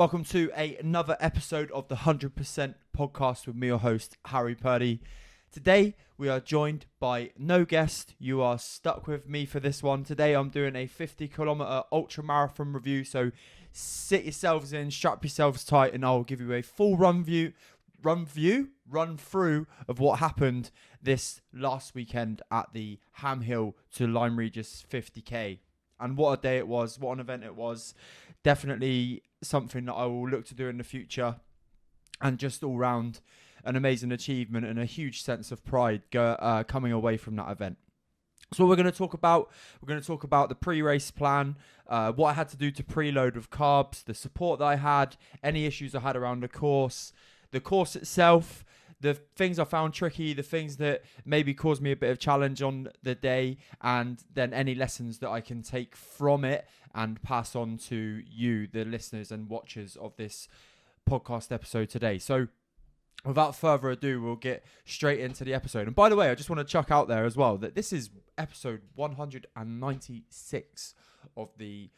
Welcome to another episode of the 100% podcast with me, your host, Harry Purdy. Today, we are joined by no guest. You are stuck with me for this one. Today, I'm doing a 50-kilometer ultra marathon review. So sit yourselves in, strap yourselves tight, and I'll give you a full run through of what happened this last weekend at the Ham Hill to Lyme Regis 50k. And what a day it was, what an event it was. Definitely something that I will look to do in the future, and just all round an amazing achievement and a huge sense of pride coming away from that event. So what we're going to talk about, the pre-race plan, what I had to do to preload with carbs, the support that I had, any issues I had around the course itself, the things I found tricky, the things that maybe caused me a bit of challenge on the day, and then any lessons that I can take from it and pass on to you, the listeners and watchers of this podcast episode today. So without further ado, we'll get straight into the episode. And by the way, I just want to chuck out there as well that this is episode 196 of the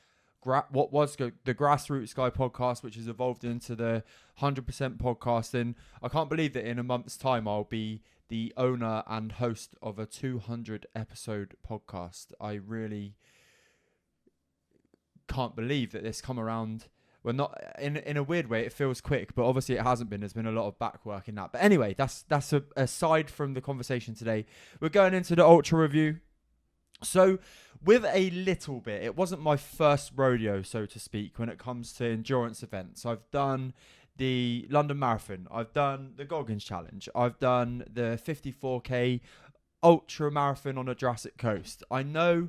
what was the Grassroots Guy podcast, which has evolved into the 100% podcast. And I can't believe that in a month's time, I'll be the owner and host of a 200 episode podcast. I really can't believe that this come around. Well, not in a weird way, it feels quick, but obviously it hasn't been. There's been a lot of back work in that. But anyway, that's aside from the conversation today. We're going into the ultra review. So with a little bit, it wasn't my first rodeo, so to speak, when it comes to endurance events. I've done the London Marathon. I've done the Goggins Challenge. I've done the 54k ultra marathon on the Jurassic Coast. I know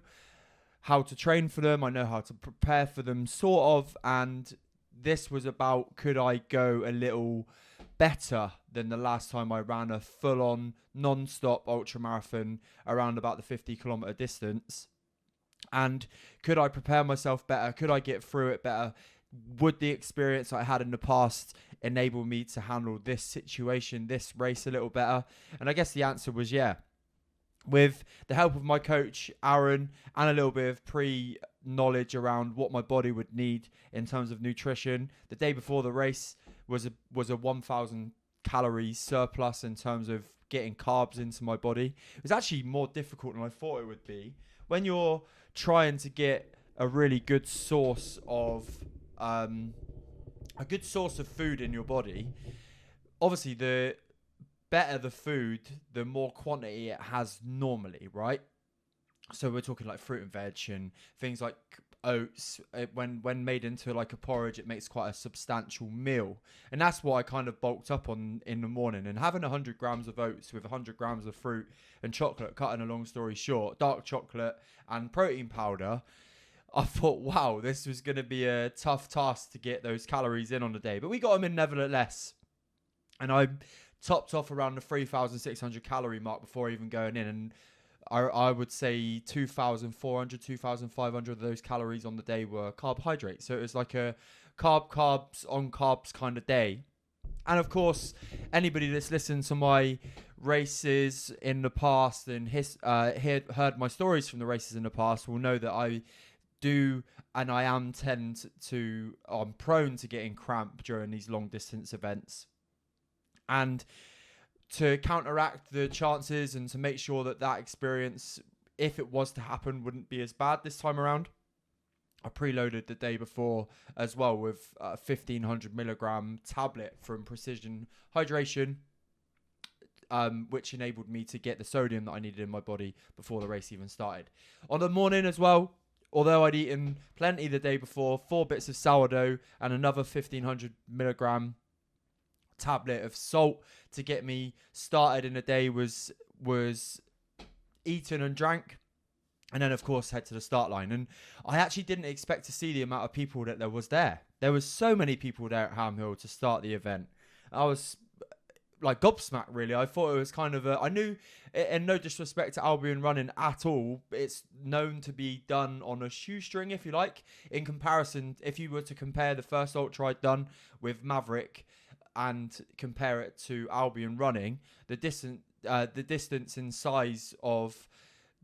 how to train for them. I know how to prepare for them, sort of. And this was about, could I go a little better than the last time I ran a full-on non-stop ultra marathon around about the 50-kilometer distance? And could I prepare myself better? Could I get through it better? Would the experience I had in the past enable me to handle this situation, this race a little better? And I guess the answer was yeah. With the help of my coach, Aaron, and a little bit of pre-knowledge around what my body would need in terms of nutrition, the day before the race was a 1,000 calorie surplus in terms of getting carbs into my body. It was actually more difficult than I thought it would be. When you're trying to get a really good source of food in your body, obviously the better the food, the more quantity it has normally, right? So we're talking like fruit and veg and things like oats. When made into like a porridge, it makes quite a substantial meal, and that's what I kind of bulked up on in the morning. And having 100 grams of oats with 100 grams of fruit and chocolate, cutting a long story short, dark chocolate and protein powder, I thought, wow, this was going to be a tough task to get those calories in on the day, but we got them in nevertheless. And I topped off around the 3,600 calorie mark before even going in, and I would say 2,400, 2,500 of those calories on the day were carbohydrates. So it was like a carbs on carbs kind of day. And of course, anybody that's listened to my races in the past and heard my stories from the races in the past will know that I'm prone to getting cramp during these long distance events. And to counteract the chances and to make sure that experience, if it was to happen, wouldn't be as bad this time around, I preloaded the day before as well with a 1,500 milligram tablet from Precision Hydration, which enabled me to get the sodium that I needed in my body before the race even started. On the morning as well, although I'd eaten plenty the day before, 4 bits of sourdough and another 1,500 milligram tablet of salt to get me started in the day was eaten and drank, and then of course head to the start line. And I actually didn't expect to see the amount of people that there was there. There was so many people there at Ham Hill to start the event. I was like gobsmacked, really. I thought it was kind of I knew, and no disrespect to Albion running at all, it's known to be done on a shoestring, if you like, in comparison. If you were to compare the first ultra I'd done with Maverick and compare it to Albion running, the distance in size of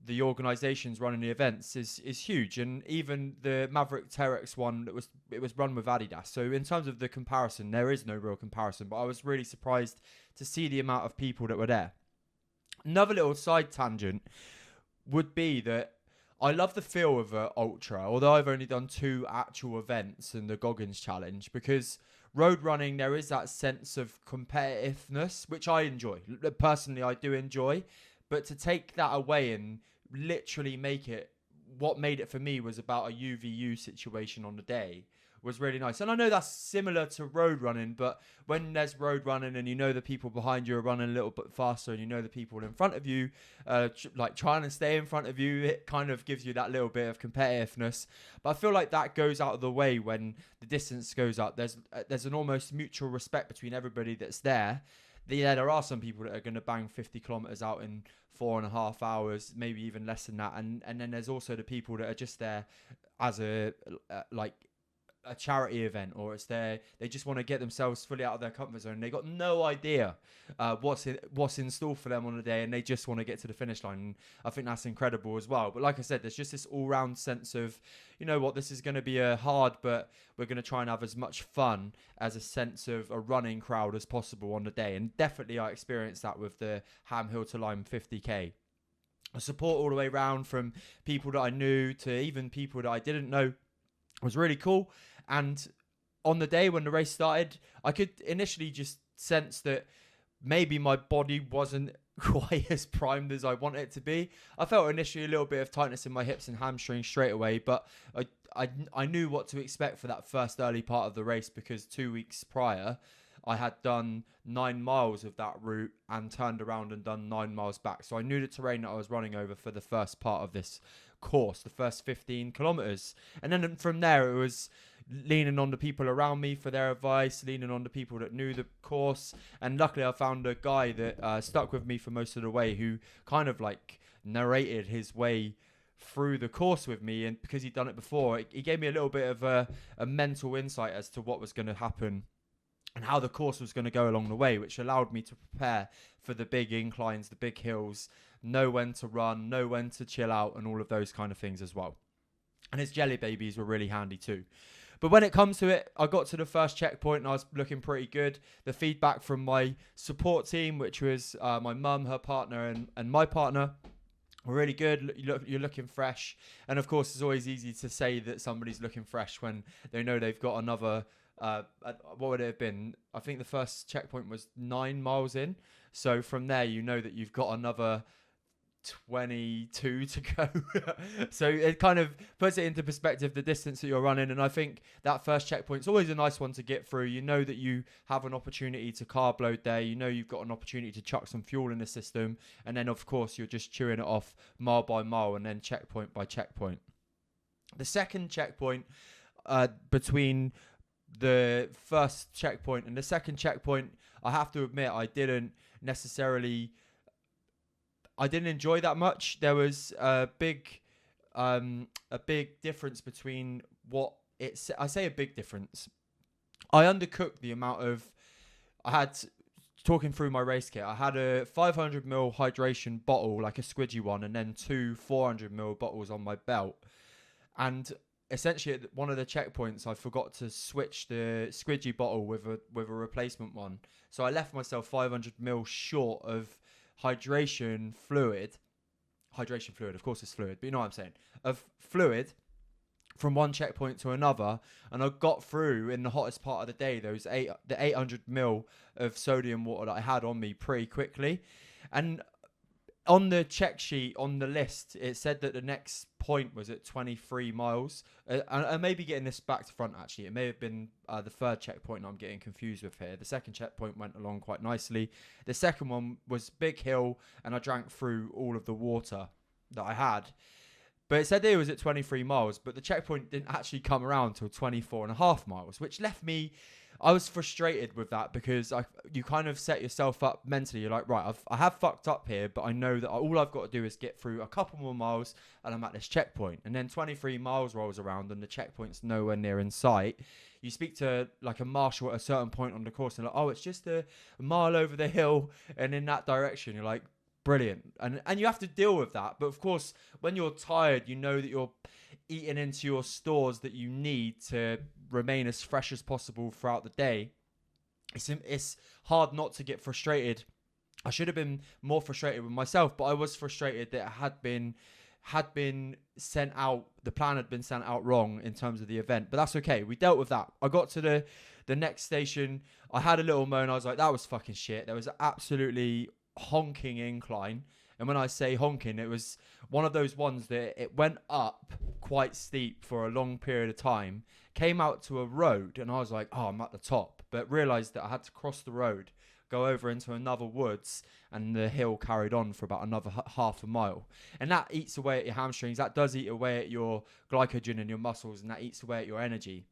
the organisations running the events is huge. And even the Maverick Terex one, it was run with Adidas. So in terms of the comparison, there is no real comparison. But I was really surprised to see the amount of people that were there. Another little side tangent would be that I love the feel of an ultra, although I've only done 2 actual events and the Goggins Challenge, because road running, there is that sense of competitiveness, which I enjoy. Personally, I do enjoy. But to take that away and literally make it, what made it for me was about a UVU situation on the day, was really nice. And I know that's similar to road running, but when there's road running and you know the people behind you are running a little bit faster and you know the people in front of you, like trying to stay in front of you, it kind of gives you that little bit of competitiveness. But I feel like that goes out of the way when the distance goes up. There's an almost mutual respect between everybody that's there. Yeah, there are some people that are going to bang 50 kilometers out in 4.5 hours, maybe even less than that. And then there's also the people that are just there as a charity event, or they just want to get themselves fully out of their comfort zone. They got no idea what's in store for them on the day, and they just want to get to the finish line. And I think that's incredible as well. But like I said, there's just this all-round sense of, you know what, this is going to be hard, but we're going to try and have as much fun as a sense of a running crowd as possible on the day. And definitely I experienced that with the Ham Hill to Lyme 50k. Support all the way around, from people that I knew to even people that I didn't know, was really cool. And on the day when the race started, I could initially just sense that maybe my body wasn't quite as primed as I wanted it to be. I felt initially a little bit of tightness in my hips and hamstrings straight away, but I knew what to expect for that first early part of the race, because 2 weeks prior, I had done 9 miles of that route and turned around and done 9 miles back. So I knew the terrain that I was running over for the first part of this course, the first 15 kilometers. And then from there, it was leaning on the people around me for their advice, leaning on the people that knew the course. And luckily I found a guy that stuck with me for most of the way, who kind of like narrated his way through the course with me. And because he'd done it before, he gave me a little bit of a mental insight as to what was going to happen and how the course was going to go along the way, which allowed me to prepare for the big inclines, the big hills, know when to run, know when to chill out, and all of those kind of things as well. And his jelly babies were really handy too. But when it comes to it, I got to the first checkpoint and I was looking pretty good. The feedback from my support team, which was my mum, her partner, and my partner, were really good. You're looking fresh. And of course, it's always easy to say that somebody's looking fresh when they know they've got another... what would it have been? I think the first checkpoint was 9 miles in. So from there, you know that you've got another 22 to go. So it kind of puts it into perspective, the distance that you're running. And I think that first checkpoint's always a nice one to get through. You know that you have an opportunity to carb load there. You know you've got an opportunity to chuck some fuel in the system. And then, of course, you're just chewing it off mile by mile and then checkpoint by checkpoint. The second checkpoint between the first checkpoint and the second checkpoint, I have to admit, I didn't enjoy that much. There was a big difference between I say a big difference. I undercooked the amount of, talking through my race kit, I had a 500ml hydration bottle, like a squidgy one, and then 2 400ml bottles on my belt. And essentially at one of the checkpoints, I forgot to switch the squidgy bottle with a replacement one. So I left myself 500ml short of hydration fluid, of course it's fluid, but you know what I'm saying, of fluid from one checkpoint to another. And I got through in the hottest part of the day, the 800ml of sodium water that I had on me pretty quickly. And on the check sheet, on the list, it said that the next point was at 23 miles. I may be getting this back to front, actually. It may have been the third checkpoint I'm getting confused with here. The second checkpoint went along quite nicely. The second one was big hill, and I drank through all of the water that I had. But it said that it was at 23 miles, but the checkpoint didn't actually come around until 24.5 miles, which left me... I was frustrated with that, because you kind of set yourself up mentally. You're like, right, I have fucked up here, but I know that all I've got to do is get through a couple more miles and I'm at this checkpoint. And then 23 miles rolls around and the checkpoint's nowhere near in sight. You speak to like a marshal at a certain point on the course and like, oh, it's just a mile over the hill and in that direction. You're like, brilliant. And you have to deal with that. But of course, when you're tired, you know that you're eating into your stores that you need to remain as fresh as possible throughout the day. It's hard not to get frustrated. I should have been more frustrated with myself, but I was frustrated that it had been sent out. The plan had been sent out wrong in terms of the event, but that's okay. We dealt with that. I got to the next station. I had a little moan. I was like, that was fucking shit. There was an absolutely honking incline. And when I say honking, it was one of those ones that it went up quite steep for a long period of time, came out to a road, and I was like, oh, I'm at the top. But realised that I had to cross the road, go over into another woods, and the hill carried on for about another half a mile. And that eats away at your hamstrings. That does eat away at your glycogen in your muscles, and that eats away at your energy.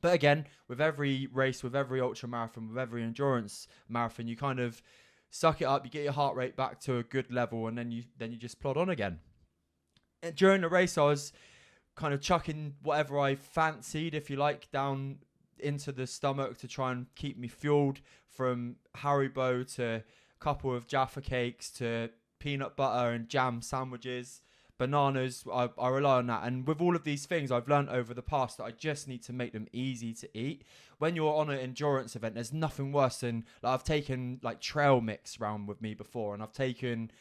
But again, with every race, with every ultra marathon, with every endurance marathon, you kind of suck it up, you get your heart rate back to a good level, and then you just plod on again. And during the race, I was kind of chucking whatever I fancied, if you like, down into the stomach to try and keep me fueled, from Haribo to a couple of Jaffa cakes to peanut butter and jam sandwiches, bananas. I rely on that. And with all of these things, I've learned over the past that I just need to make them easy to eat. When you're on an endurance event, there's nothing worse than, like, I've taken like trail mix around with me before, and I've taken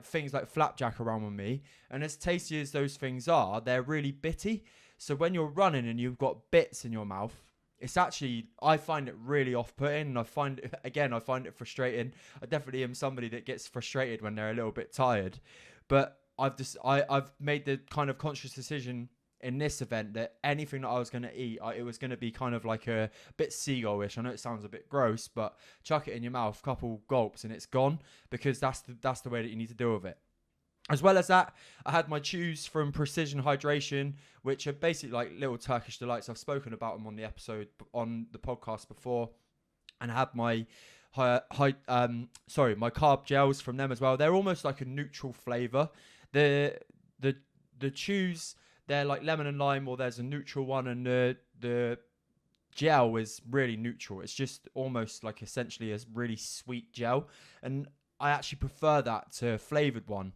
things like flapjack around with me, and as tasty as those things are, they're really bitty. So when you're running and you've got bits in your mouth, it's actually, I find it really off-putting, and I find it frustrating. I definitely am somebody that gets frustrated when they're a little bit tired, but I've made the kind of conscious decision in this event that anything that I was going to eat, it was going to be kind of like a bit seagull-ish. I know it sounds a bit gross, but chuck it in your mouth, couple gulps, and it's gone, because that's the way that you need to deal with it. As well as that, I had my chews from Precision Hydration, which are basically like little Turkish delights. I've spoken about them on the podcast before, and I had my my carb gels from them as well. They're almost like a neutral flavor. The chews, they're like lemon and lime, or there's a neutral one, and the gel is really neutral. It's just almost like essentially a really sweet gel, and I actually prefer that to a flavored one.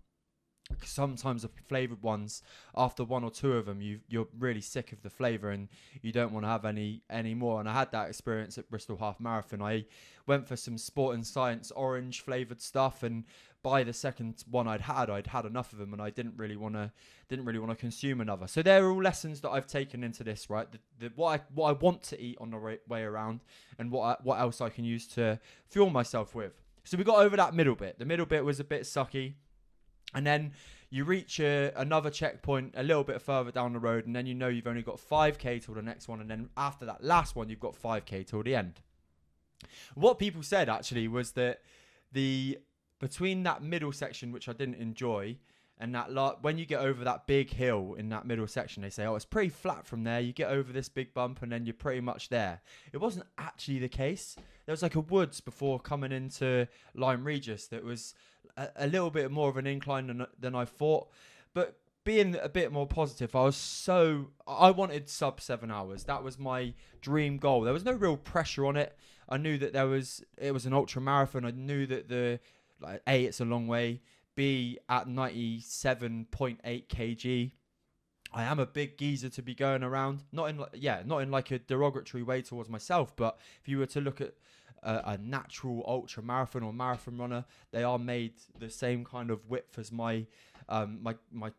Sometimes the flavored ones, after one or two of them, you're really sick of the flavor and you don't want to have any more. And I had that experience at Bristol Half Marathon. I went for some Sport and Science orange flavored stuff, and by the second one I'd had enough of them, and I didn't really want to consume another. So they're all lessons that I've taken into this, right? What I want to eat on the way around, and what else I can use to fuel myself with. So we got over that middle bit. The middle bit was a bit sucky. And then you reach another checkpoint a little bit further down the road, and then you know you've only got 5k till the next one, and then after that last one, you've got 5k till the end. What people said actually was that between that middle section, which I didn't enjoy, and that when you get over that big hill in that middle section, they say, oh, it's pretty flat from there. You get over this big bump, and then you're pretty much there. It wasn't actually the case. There was like a woods before coming into Lyme Regis that was a little bit more of an incline than I thought. But being a bit more positive, I wanted sub 7 hours. That was my dream goal. There was no real pressure on it. I knew that it was an ultra marathon. I knew that A, it's a long way. B, at 97.8 kg, I am a big geezer to be going around. Not in like a derogatory way towards myself, but if you were to look at a natural ultra marathon or marathon runner, they are made the same kind of width as my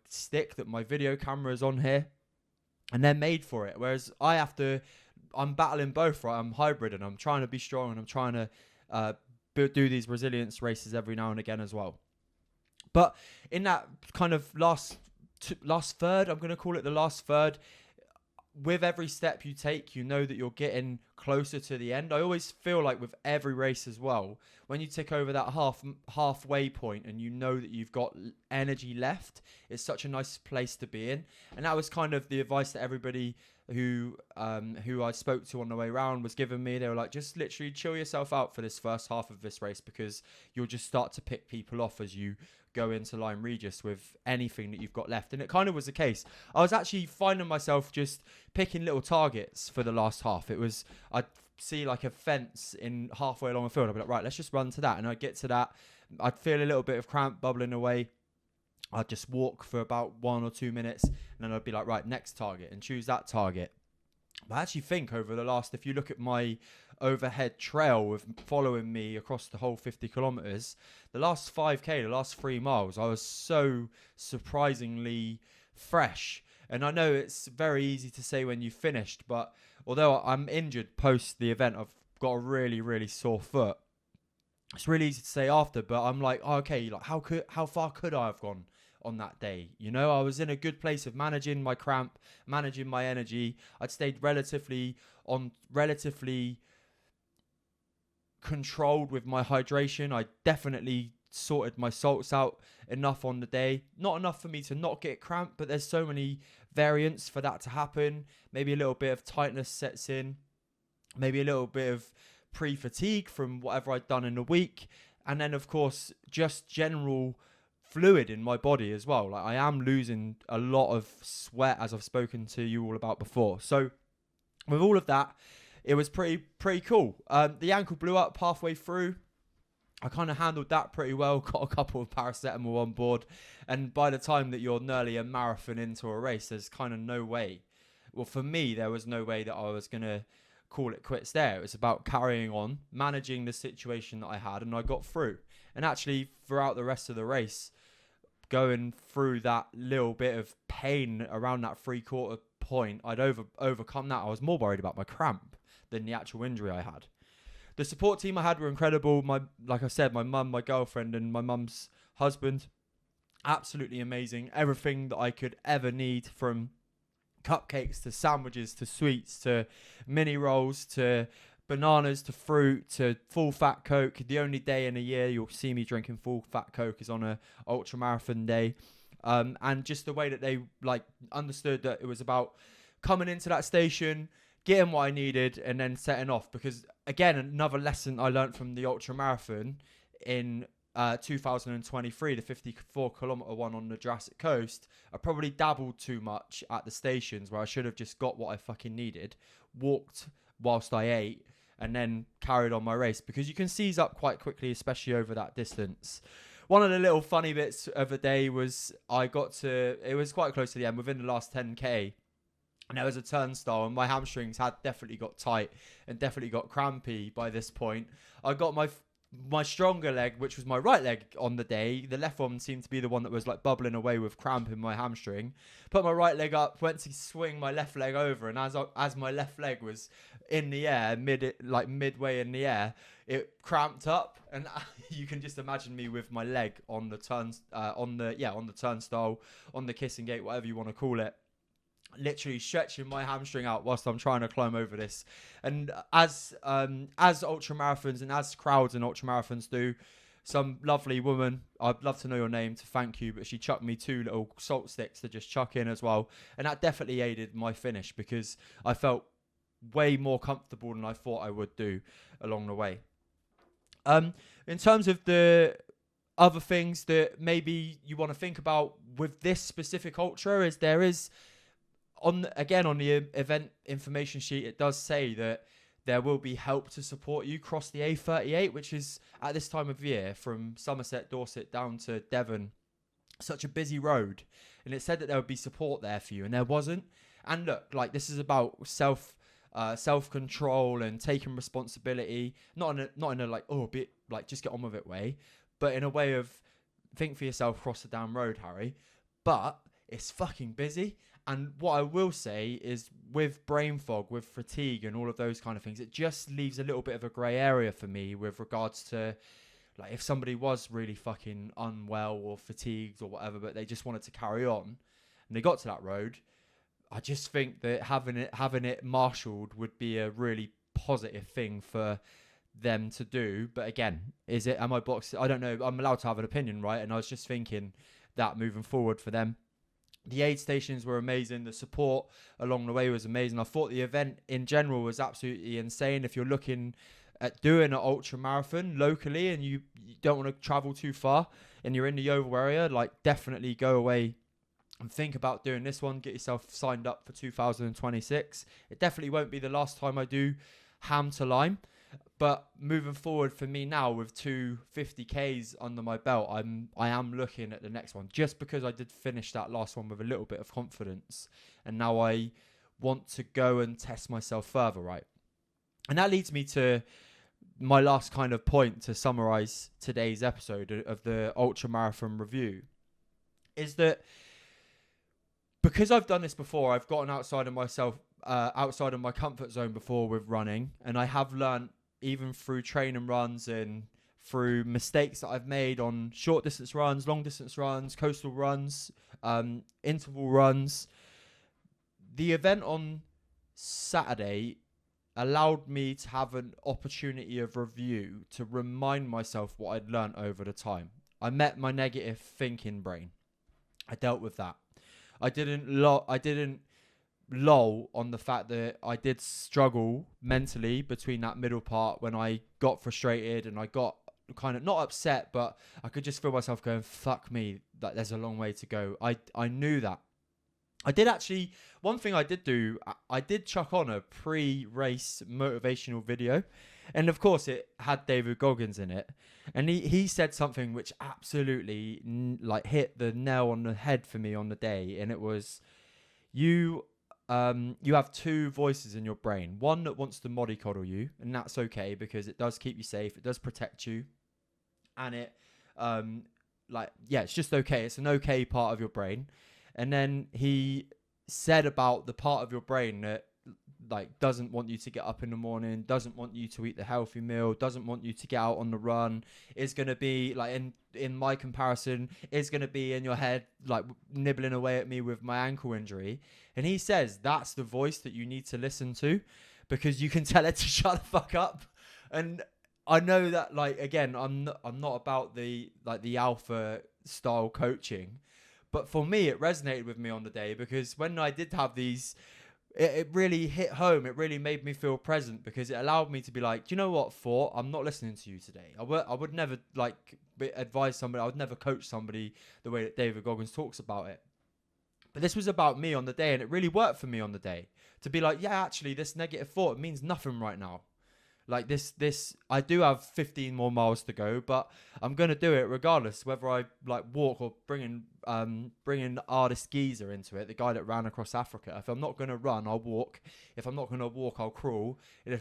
stick that my video camera is on here, and they're made for it. Whereas I'm battling both, right? I'm hybrid, and I'm trying to be strong, and I'm trying to do these resilience races every now and again as well. But in that kind of last third, I'm going to call it the last third, with every step you take, you know that you're getting closer to the end. I always feel like with every race as well, when you tick over that halfway point and you know that you've got energy left, it's such a nice place to be in. And that was kind of the advice that everybody who I spoke to on the way around was giving me. They were like, just literally chill yourself out for this first half of this race, because you'll just start to pick people off as you go into Lyme Regis with anything that you've got left. And it kind of was the case. I was actually finding myself just picking little targets for the last half. I'd see like a fence in halfway along the field. I'd be like, right, let's just run to that. And I'd get to that I'd feel a little bit of cramp bubbling away. I'd just walk for about 1 or 2 minutes, and then I'd be like, right, next target, and choose that target. But I actually think over the last, if you look at my overhead trail with following me across the whole 50 kilometers, the last 5K, the last 3 miles, I was so surprisingly fresh. And I know it's very easy to say when you've finished, but although I'm injured post the event, I've got a really, really sore foot. It's really easy to say after, but I'm like, oh, okay, like how far could I have gone on that day? You know, I was in a good place of managing my cramp, managing my energy. I'd stayed relatively controlled with my hydration. I definitely sorted my salts out enough on the day. Not enough for me to not get cramp, but there's so many variants for that to happen. Maybe a little bit of tightness sets in. Maybe a little bit of pre-fatigue from whatever I'd done in the week. And then, of course, just general fluid in my body as well. Like, I am losing a lot of sweat, as I've spoken to you all about before. So with all of that, it was pretty cool. The ankle blew up halfway through. I kind of handled that pretty well. Got a couple of paracetamol on board. And by the time that you're nearly a marathon into a race, there's kind of no way. Well, for me, there was no way that I was going to call it quits there. It was about carrying on, managing the situation that I had, and I got through. And actually, throughout the rest of the race, going through that little bit of pain around that 3/4 point, I'd overcome that. I was more worried about my cramp than the actual injury I had. The support team I had were incredible. Like I said, my mum, my girlfriend, and my mum's husband, absolutely amazing. Everything that I could ever need, from cupcakes to sandwiches to sweets to mini rolls to bananas to fruit to full fat Coke. The only day in a year you'll see me drinking full fat Coke is on a ultra marathon day. And just the way that they understood that it was about coming into that station, getting what I needed, and then setting off. Because again, another lesson I learned from the ultra marathon in 2023, the 54-kilometer one on the Jurassic Coast, I probably dabbled too much at the stations where I should have just got what I fucking needed, walked whilst I ate, and then carried on my race, because you can seize up quite quickly, especially over that distance. One of the little funny bits of the day was it was quite close to the end, within the last 10k, and there was a turnstile, and my hamstrings had definitely got tight and definitely got crampy by this point. I got my stronger leg, which was my right leg on the day. The left one seemed to be the one that was like bubbling away with cramp in my hamstring. Put my right leg up, went to swing my left leg over, and as my left leg was in the air, midway in the air, it cramped up, and you can just imagine me with my leg on the turnstile, on the kissing gate, whatever you want to call it, literally stretching my hamstring out whilst I'm trying to climb over this. And as ultra marathons and as crowds in ultra marathons do, some lovely woman, I'd love to know your name to thank you, but she chucked me 2 little salt sticks to just chuck in as well, and that definitely aided my finish, because I felt way more comfortable than I thought I would do along the way. In terms of the other things that maybe you want to think about with this specific ultra, on the event information sheet, it does say that there will be help to support you cross the A38, which is, at this time of year, from Somerset, Dorset down to Devon, such a busy road. And it said that there would be support there for you, and there wasn't. And look, this is about self-control and taking responsibility, not in a just get on with it way, but in a way of think for yourself, cross the damn road, Harry. But it's fucking busy. And what I will say is, with brain fog, with fatigue and all of those kind of things, it just leaves a little bit of a grey area for me with regards to, if somebody was really fucking unwell or fatigued or whatever, but they just wanted to carry on and they got to that road, I just think that having it marshaled would be a really positive thing for them to do. But again, am I boxed? I don't know. I'm allowed to have an opinion, right? And I was just thinking that moving forward for them. The aid stations were amazing. The support along the way was amazing. I thought the event in general was absolutely insane. If you're looking at doing an ultra marathon locally and you don't want to travel too far and you're in the Yeovil area, definitely go away and think about doing this one. Get yourself signed up for 2026. It definitely won't be the last time I do Ham to Lyme. But moving forward for me now with 250Ks under my belt, I am looking at the next one just because I did finish that last one with a little bit of confidence, and now I want to go and test myself further, right? And that leads me to my last kind of point to summarize today's episode of the ultra marathon review, is that because I've done this before, I've gotten outside of my comfort zone before with running, and I have learned even through training runs and through mistakes that I've made on short distance runs, long distance runs, coastal runs, interval runs. The event on Saturday allowed me to have an opportunity of review to remind myself what I'd learned over the time. I met my negative thinking brain. I dealt with that. I didn't lull on the fact that I did struggle mentally between that middle part when I got frustrated and I got kind of not upset, but I could just feel myself going, fuck me, that there's a long way to go. I knew that. I did actually, one thing I did do, I did chuck on a pre-race motivational video. And of course it had David Goggins in it. And he said something which absolutely hit the nail on the head for me on the day. And it was, you have two voices in your brain. One that wants to mollycoddle you, and that's okay because it does keep you safe. It does protect you. And it, it's just okay. It's an okay part of your brain. And then he said about the part of your brain that doesn't want you to get up in the morning, doesn't want you to eat the healthy meal, doesn't want you to get out on the run, is going to be in my comparison, is going to be in your head, nibbling away at me with my ankle injury. And he says that's the voice that you need to listen to because you can tell it to shut the fuck up. And I know that, again, I'm not about the alpha style coaching. But for me, it resonated with me on the day because when I did have these, it really hit home. It really made me feel present because it allowed me to be like, do you know what, Thought? I'm not listening to you today. I would never advise somebody. I would never coach somebody the way that David Goggins talks about it. But this was about me on the day, and it really worked for me on the day to be like, yeah, actually, this negative thought means nothing right now. I do have 15 more miles to go, but I'm going to do it regardless, whether I walk or bring in Artist Geezer into it, the guy that ran across Africa. If I'm not going to run, I'll walk. If I'm not going to walk, I'll crawl. And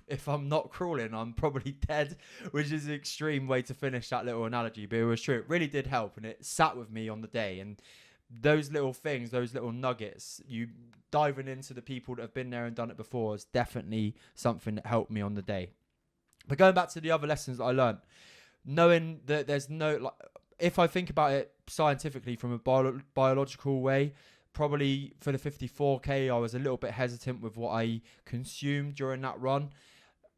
if I'm not crawling, I'm probably dead, which is an extreme way to finish that little analogy, but it was true. It really did help, and it sat with me on the day. And those little things, those little nuggets, you diving into the people that have been there and done it before is definitely something that helped me on the day. But going back to the other lessons that I learned, knowing that there's no, if I think about it scientifically from a biological way, probably for the 54K, I was a little bit hesitant with what I consumed during that run,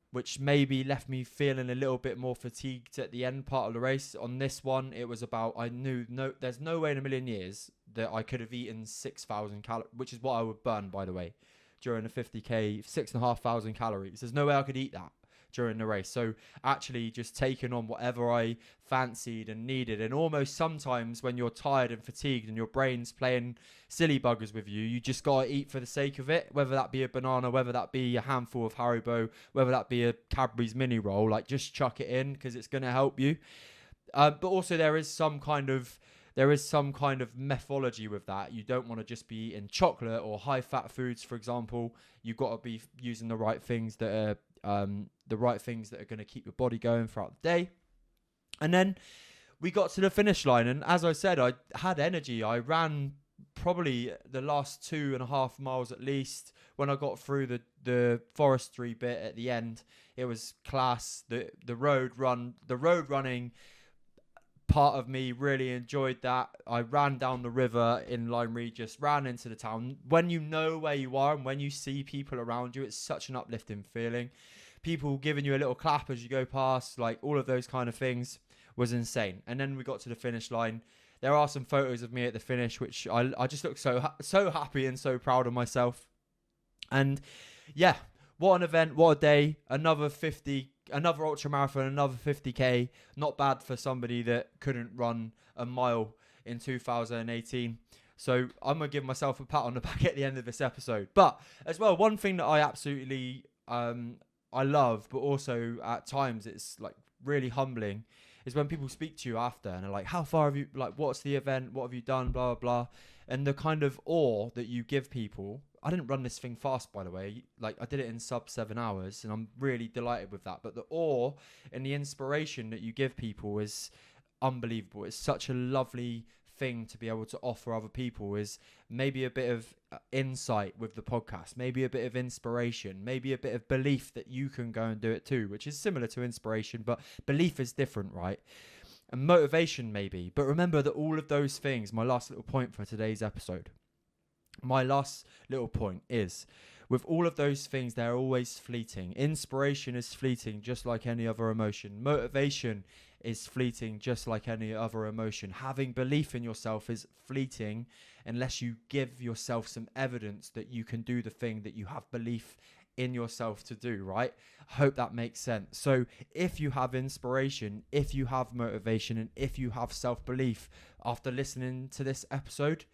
which maybe left me feeling a little bit more fatigued at the end part of the race. On this one, it was about, I knew there's no way in a million years that I could have eaten 6,000 calories, which is what I would burn, by the way, during the 50K, 6,500 calories. There's no way I could eat that during the race. So actually just taking on whatever I fancied and needed. And almost sometimes when you're tired and fatigued and your brain's playing silly buggers with you, you just got to eat for the sake of it, whether that be a banana, whether that be a handful of Haribo, whether that be a Cadbury's mini roll, just chuck it in because it's going to help you. But also there is some kind of methodology with that. You don't want to just be eating chocolate or high fat foods, for example. You've got to be using the right things that are going to keep your body going throughout the day. And then we got to the finish line, and as I said, I had energy. I ran probably the last 2.5 miles at least. When I got through the forestry bit at the end, it was class. The road running part of me really enjoyed that. I ran down the river in Lyme, Regis, ran into the town. When you know where you are and when you see people around you, it's such an uplifting feeling. People giving you a little clap as you go past, all of those kind of things was insane. And then we got to the finish line. There are some photos of me at the finish, which I just look so happy and so proud of myself. And yeah, what an event, what a day. Another ultra marathon, another 50K. Not bad for somebody that couldn't run a mile in 2018. So I'm going to give myself a pat on the back at the end of this episode. But as well, one thing that I absolutely I love, but also at times it's like really humbling, is when people speak to you after and are like, how far have you, like, what's the event? What have you done? Blah, blah, blah. And the kind of awe that you give people. I didn't run this thing fast, by the way. Like, I did it in sub 7 hours, and I'm really delighted with that. But the awe and the inspiration that you give people is unbelievable. It's such a lovely thing to be able to offer other people, is maybe a bit of insight with the podcast, maybe a bit of inspiration, maybe a bit of belief that you can go and do it too, which is similar to inspiration, but belief is different, right? And motivation maybe. But remember that all of those things, my last little point for today's episode, my last little point is, with all of those things, they're always fleeting. Inspiration is fleeting, just like any other emotion. Motivation is fleeting, just like any other emotion. Having belief in yourself is fleeting unless you give yourself some evidence that you can do the thing that you have belief in yourself to do, right? I hope that makes sense. So if you have inspiration, if you have motivation, and if you have self-belief after listening to this episode,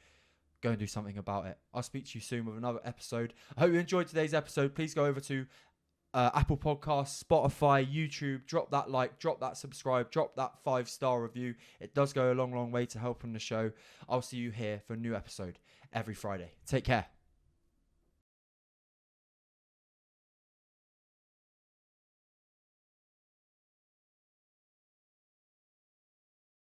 go and do something about it. I'll speak to you soon with another episode. I hope you enjoyed today's episode. Please go over to Apple Podcasts, Spotify, YouTube. Drop that like, drop that subscribe, drop that 5-star review. It does go a long, long way to helping the show. I'll see you here for a new episode every Friday. Take care.